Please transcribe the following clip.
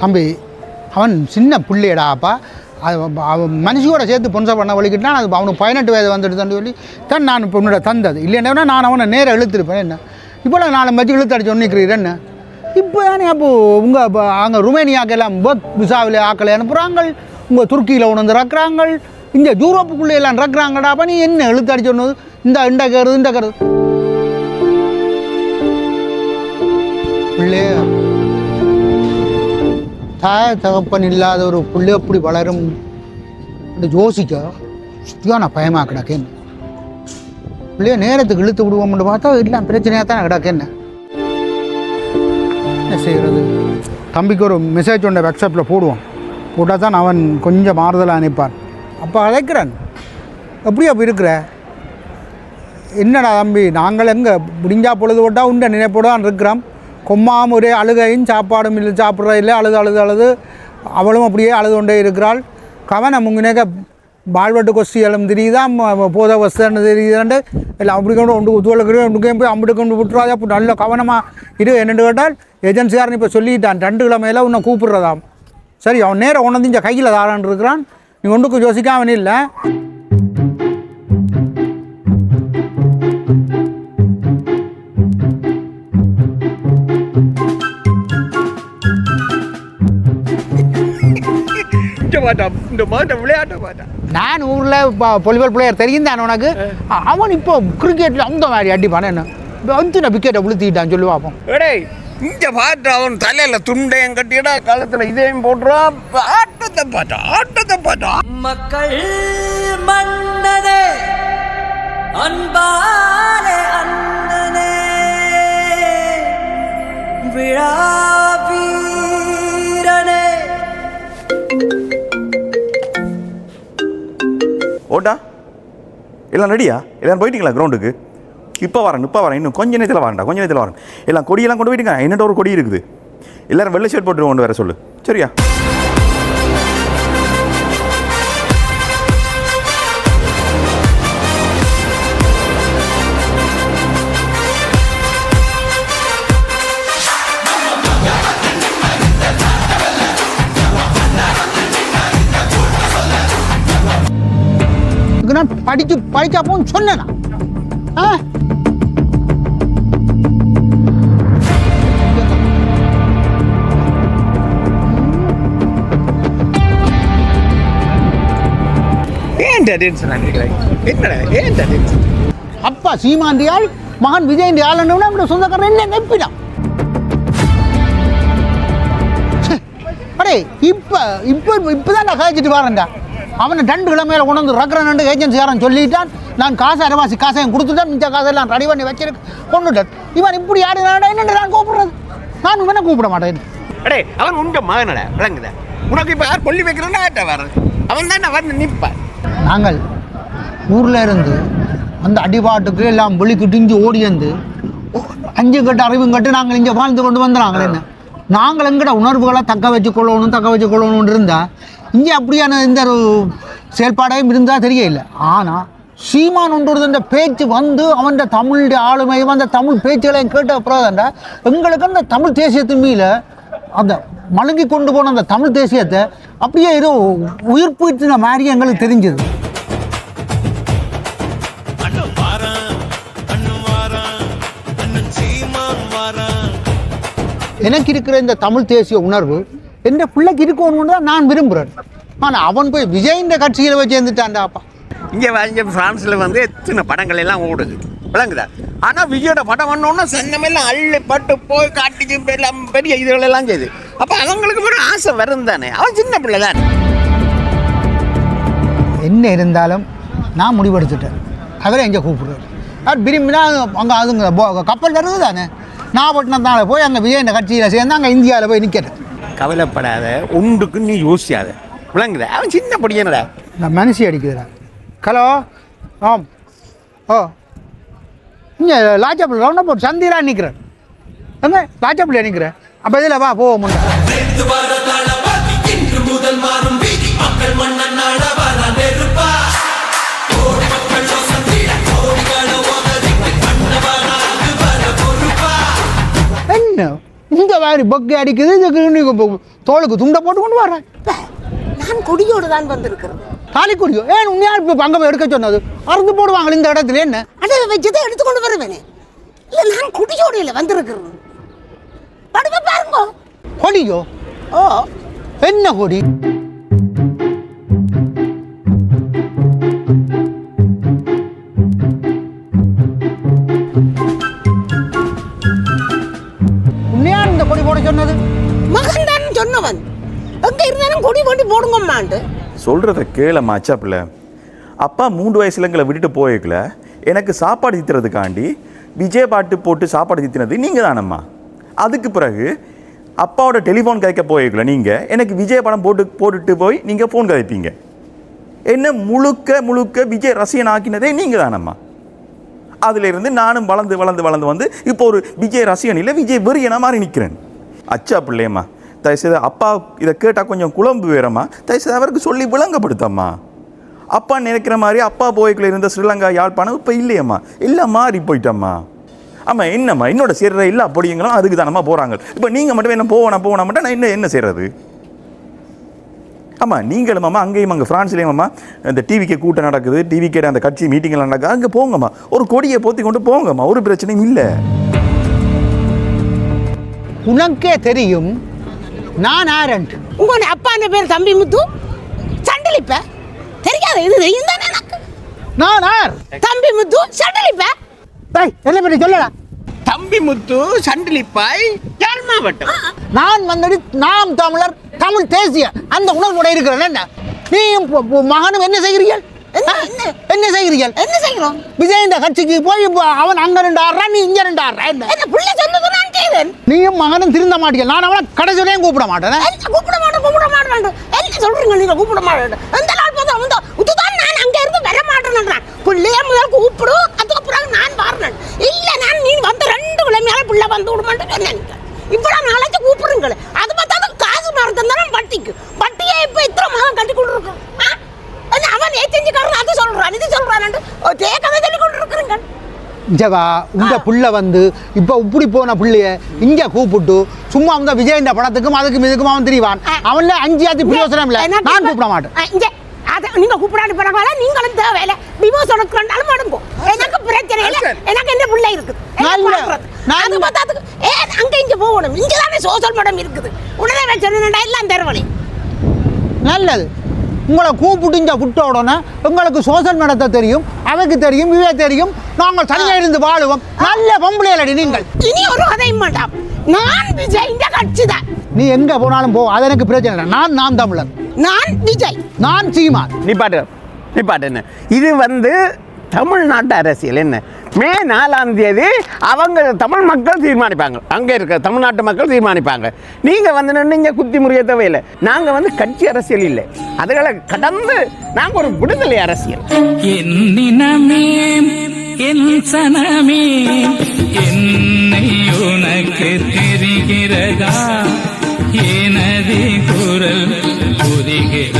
தம்பி அவன் சின்ன பிள்ளையடாப்பா அவன் மனுஷியோட சேர்த்து பொன்சா பண்ண வலிக்கிட்டான். அது அவனுக்கு 18 வயது வந்துட்டு சொல்லி தான் நான் இப்போ உன்னோட தந்தது இல்லைன்னா நான் அவனை நேராக இழுத்துருப்பேன். என்ன இப்போ நான் மச்சு இழுத்து அடிச்சு ஒன்றிக்கிறீர் என்ன இப்போ தானே அப்போது உங்கள் அங்கே ருமேனியாக்கெல்லாம் ஒர்க் விசாவில் ஆக்களை அனுப்புகிறாங்க, உங்கள் துருக்கியில் உணர்ந்து இறக்குறாங்க, இங்கே யூரோப்புக்குள்ளே எல்லாம் இறக்குறாங்கடாப்பா. நீ என்ன இழுத்து அடிச்சு ஒன்று இந்த கருது பிள்ளை தாய தகப்பன் இல்லாத ஒரு பிள்ளை எப்படி வளரும் யோசிக்க சுத்தியான பயமாக கிடக்கேன். பிள்ளைய நேரத்துக்கு இழுத்து விடுவோம்னு பார்த்தா எல்லாம் பிரச்சனையாக தான் கிடக்கேன். என்ன செய்கிறது? தம்பிக்கு ஒரு மெசேஜ் ஒன்று வாட்ஸ்அப்பில் போட்டால் தான் அவன் கொஞ்சம் மாறுதலாக அனுப்பான். அப்போ அழைக்கிறான், எப்படி அப்போ இருக்கிற என்னடா தம்பி, நாங்கள் எங்கே முடிஞ்சா பொழுது போட்டால் உண்ட நினைப்போடான் இருக்கிறோம். கொம்மாமல் ஒரே அழுகையும் சாப்பாடும் இல்லை, சாப்பிட்ற இல்லை, அழுது அவளும் அப்படியே அழுது கொண்டே இருக்கிறாள். கவனம் முங்கினேக்க பால்வட்டு கொஸ்டிகளும் தெரியுதான், போத வசன்னு தெரியுதாண்டு இல்லை அப்படி கொண்டு ஒன்று உத்துவலுக்கு ஒன்றுக்கையும் போய் அம்பிட்டு கொண்டு விட்டுறாது. அப்போ நல்ல கவனமாக என்னென்னு கேட்டால் ஏஜென்சியார்னு இப்போ சொல்லிட்டான் 2 கிழமையில் உன்னை கூப்பிட்றதாம். சரி அவன் நேரம் உணர்ந்து இந்த கையில் தாரான் இருக்கிறான். நீ ஒன்றுக்கு யோசிக்க அவன் இல்லை. நான் ஊரில் வாலிபால் பிளேயர் தெரியும் தானே உனக்கு. அவன் இப்போ கிரிக்கெட்டில் அந்த மாதிரி அடிப்பான். என்ன வந்து விக்கெட்டை விழுத்திட்டான் சொல்லி பார்ப்போம். இங்கே பார்த்து அவன் தலையில் துண்டையும் கட்டிடா காலத்தில் இதையும் போட்டுறான். ஆட்டத்தை பாட்டா மக்கள் மன்னனே அன்பாலே அண்ணனே விழா வீரனே. ஓட்டா எல்லாம் ரெடியா? எல்லாம் போயிட்டீங்களா கிரவுண்டுக்கு? இப்போ வரேன் இன்னும் கொஞ்ச நேரத்தில் வரேன். எல்லாம் கொடியெல்லாம் கொண்டு போயிட்டுங்க. என்னட்ட ஒரு கொடி இருக்குது, எல்லோரும் வெள்ளை ஷர்ட் போட்டு கொண்டு வர சொல்லு. சரியா? படிக்காப்போன்னு சொன்னேனா? அப்பா சீமாண்டியால் மகன் விஜயண்டி ஆளுநர் சொந்தக்காரன் என்ன நெப்பினான். அடே இப்பதான் நான் கழிச்சிட்டு வரேன்டா. அவனை 2 கிழமையில உணர்ந்து ரக்கரன் ஏஜென்சிக்காரன் சொல்லிட்டான். நான் அரைவாசி காசையும் கொடுத்துட்டேன், மிச்ச காசெல்லாம் ரெடி பண்ணி வச்சிருக்கு கொண்டுட்டேன். இவன் இப்படி ஆடுனாடா என்னென்று நான் கூப்பிடுறது? நான் இவனை கூப்பிட மாட்டேன். அடே அவன் உண்ட மகனட விளங்குத. உனக்கு இப்போ யார் கொல்லி வைக்கிறோன்னா ஆட்ட வர அவன் தான் வந்து நிற்பான். நாங்கள் ஊரில் இருந்து அந்த அடிபாட்டுக்கு எல்லாம் விழிக்கிட்டு இங்கே ஓடி வந்து 5 கட்டு அறிவும் கட்டு நாங்கள் இங்கே வாழ்ந்து கொண்டு வந்துடுறாங்களே. என்ன நாங்கள் எங்கட உணர்வுகளை தக்க வச்சு கொள்ளணும்னு இருந்தால் இங்கே அப்படியான இந்த ஒரு செயல்பாடையும் இருந்தால் தெரியல. ஆனால் சீமான் ஒன்று இந்த பேச்சு வந்து அவன் தமிழுடைய ஆளுமையும் அந்த தமிழ் பேச்சுகளையும் கேட்ட அப்புறம் எங்களுக்கு அந்த தமிழ் தேசியத்தின் மீது அந்த மழுங்கி கொண்டு போன அந்த தமிழ் தேசியத்தை அப்படியே ஏதோ உயிர்ப்பின மாதிரி எங்களுக்கு தெரிஞ்சது. எனக்கு இருக்கிற இந்த தமிழ் தேசிய உணர்வு என் பிள்ளைக்கு இருக்கணும்னு தான் நான் விரும்புகிறேன். ஆனால் அவன் போய் விஜயின் கட்சியில் போய் சேர்ந்துட்டான்டாப்பா. இங்கே ஃப்ரான்ஸில் வந்து எத்தனை படங்கள் எல்லாம் ஓடுது விளங்குதா. ஆனால் விஜயோட படம் பண்ணோன்னா சன்னமெல்லாம் அள்ளிப்பட்டு போய் காட்டிக்கு எல்லாம் பெரிய இதுகளெல்லாம் செய்யுது. அப்போ அவங்களுக்கு ஒரு ஆசை வரும் தானே. அவன் சின்ன பிள்ளை தானே. என்ன இருந்தாலும் நான் முடிவெடுத்துட்டேன். அவரை எங்கே கூப்பிடுறாரு அவர் விரும்பினா அங்கே அதுங்க கப்பல் வருது தானே. நாகப்பட்டினத்தால் போய் அங்கே விஜய் கட்சியில் சேர்ந்து அங்கே இந்தியாவில் போய் நிற்கிறேன். கவலைப்படாத, ஒன்றுக்கு நீ யோசிக்காத விளங்குத. அவன் சின்ன படிக்கனடா. நான் மனசி அடிக்கிறேன். ஹலோ ஆம் ஓ இங்கே லாச்சாப்பில் ரவுண்டா போட்டு சந்திராக நிற்கிறேன். எங்கே லாச்சாப்பில் நிற்கிறேன். அப்போ இதில் வா போக முடியும். என்ன இந்த மாதிரி பொக்கை அடிக்குது, இதுக்கு தோளுக்கு துண்டை போட்டு கொண்டு வர்றேன். நான் கொடியோடு தான் வந்திருக்கிறேன். தாலி கொடியோ? ஏன் உண்மையா இப்போ பங்கம் எடுக்க சொன்னது? அறுந்து போடுவாங்க இந்த இடத்துல. என்ன அதை வச்சதை எடுத்துக்கொண்டு வருவேனே. இல்லை, நான் கொடியோடு இல்லை வந்திருக்கிறேன். படுவ பாருங்க. கொடியோ? ஓ, என்ன கொடி? உண்மையா இந்த கொடி போட சொன்னது? மகன் தான் சொன்னவன். எங்க இருந்தாலும் கொடி கொண்டு போடுங்கம்மாண்டு. சொல்கிறத கேளம்மா அச்சாப்பில்ல. அப்பா 3 வயசுல எங்களை விட்டுட்டு போயிருக்கல, எனக்கு சாப்பாடு தித்துறதுக்காண்டி விஜய் பாட்டு போட்டு சாப்பாடு தித்தினது நீங்கள் தானம்மா. அதுக்கு பிறகு அப்பாவோட டெலிஃபோன் கதைக்க போயிருக்கல, நீங்கள் எனக்கு விஜய் படம் போட்டுட்டு போய் நீங்கள் ஃபோன் கதைப்பீங்க. என்ன முழுக்க விஜய் ரசிகன் ஆக்கினதே நீங்கள் தானம்மா. அதிலிருந்து நானும் வளர்ந்து வந்து இப்போ ஒரு விஜய் ரசிகன் இல்லை, விஜய் வெறியனா மாதிரி நிற்கிறேன். அச்சா பிள்ளையம்மா, தயவுசெய்து அப்பா இதை கேட்டால் கொஞ்சம் குழம்பு வேறம்மா, தயவுசெய்து அவருக்கு சொல்லி விளங்கப்படுத்தம்மா. அப்பா நினைக்கிற மாதிரி அப்பா போய்க்குள்ள இருந்த ஸ்ரீலங்கா யாழ்ப்பாணம் இப்போ இல்லையம்மா, எல்லாம் மாறி போயிட்டம்மா. ஆமாம், என்னம்மா என்னோட சேர்ற இல்லை அப்படிங்களும் அதுக்கு தானம்மா போகிறாங்க. இப்போ நீங்கள் மட்டும் என்ன போகணும் மட்டும் நான் என்ன செய்கிறது? ஆமாம், நீங்களும் அம்மா அங்கேயும் அங்கே ஃப்ரான்ஸ்லேயும் அம்மா இந்த டிவிக்கு கூட்டம் நடக்குது, டிவிக்கே அந்த கட்சி மீட்டிங்லாம் நடக்குது, அங்கே போங்கம்மா, ஒரு கொடியை போற்றி கொண்டு போங்கம்மா, ஒரு பிரச்சனையும் இல்லை. உனக்கே தெரியும் நான் ஆரண்ட். உங்க அப்பா அந்த பேர் தம்பி முத்து சண்டலிப்ப தெரியாது. இது தெரியும் தானே எனக்கு. நான் ஆர்? தம்பி முத்து சண்டலிப்ப. என்ன பற்றி சொல்லடா. தம்பி முத்து சண்டிலிப்பாய் யாழ் மாவட்டம். நான் வந்துட்டு நாம் தமிழர், தமிழ் தேசிய அந்த உணர்வோட இருக்கிறேன். என்ன நீயும் மகனும் என்ன செய்கிறீர்கள்? என்ன செய்கிறீர்கள்? என்ன செய்கிறோம்? விஜய் இந்த கட்சிக்கு போய் அவன் அங்க 2 ஆடுறான், நீ இங்க 2 ஆடுற. என்ன புள்ள சொன்னது நான் செய்வேன். நீயும் மகனும் திருந்த மாட்டீங்க. நான் அவனை கடைசியிலையும் கூப்பிட மாட்டேன். கூப்பிட மாட்டேன். என்ன சொல்றீங்க நீங்க? கூப்பிட மாட்டேன். அந்த நாள் பார்த்தா வந்து உத்துதான் நான் அங்க இருந்து வர மாட்டேன். புள்ளைய முதல் கூப்பிடு, அதுக்கப்புறம் நான் வரணும். இல்ல நான் நீ வந்து 2 கிழமையால புள்ள வந்து விட மாட்டேன்னு சொன்னேன். இப்பதான் நாளைக்கு கூப்பிடுங்களே. அது பார்த்தா காசு மரத்தம் தானே வட்டியை இப்ப இத்தனை மாதம் கட்டி கொண்டு இருக்கோம். அவன் ஏச்செஞ்சுக்காரன் அது சொல்றான் இது சொல்றான் தேக்கதை சொல்லி கொண்டு இருக்கிறீங்க. ஜவா இந்த புள்ள வந்து இப்போ இப்படி போன புள்ளைய இங்க கூப்பிட்டு சும்மா வந்து விஜய் இந்த படத்துக்கும் அதுக்கும் இதுக்கும் அவன் தெரிவான். அவன்ல 5 ஆத்து பிரயோசனம் இல்லை. நான் கூப்பிட மாட்டேன். நீங்க கூப்பிடாது பரவாயில்ல, நீங்களும் தேவையில்லை. டிவோர்ஸ் எடுக்கிறாலும் அடுங்க. எனக்கு பிரச்சனை இல்லை. எனக்கு என்ன பிள்ளை இருக்குது. அது பார்த்தா அங்க இங்க போகணும். இங்கதானே சோசியல் மேடம் இருக்குது. உடனே வச்சிருந்தா எல்லாம் தருவணி. நல்லது. உங்களை கூப்பிட்டு இங்கே விட்ட உடனே உங்களுக்கு சோசியல் நடத்த தெரியும், அவைக்கு தெரியும், இவே தெரியும். நாங்கள் தனியாக இருந்து வாழுவோம். நல்ல பொம்பளையலடி நீங்கள். இனி ஒரு கதையும் வேண்டாம். நான் விஜய் இந்த கட்சி தான். நீ எங்க போனாலும் போ, அது எனக்கு பிரச்சனை இல்லை. நான் தமிழர். நான் விஜய். நான் சீமான். நீ பாட்டு என்ன இது வந்து தமிழ்நாட்டு அரசியல். என்ன மே 4ஆம் தேதி அவங்க தமிழ் மக்கள் தீர்மானிப்பாங்க, அங்கே இருக்க தமிழ்நாட்டு மக்கள் தீர்மானிப்பாங்க. நீங்கள் வந்து நின்று குத்தி முறிய தேவையில்லை. நாங்கள் வந்து கட்சி அரசியல் இல்லை, அதுகளை கடந்து நாங்கள் ஒரு விடுதலை அரசியல். என்னினமே என் சனமே என்னை உனக்கு தெரிகிறதா? எனது குரல் புரிகிற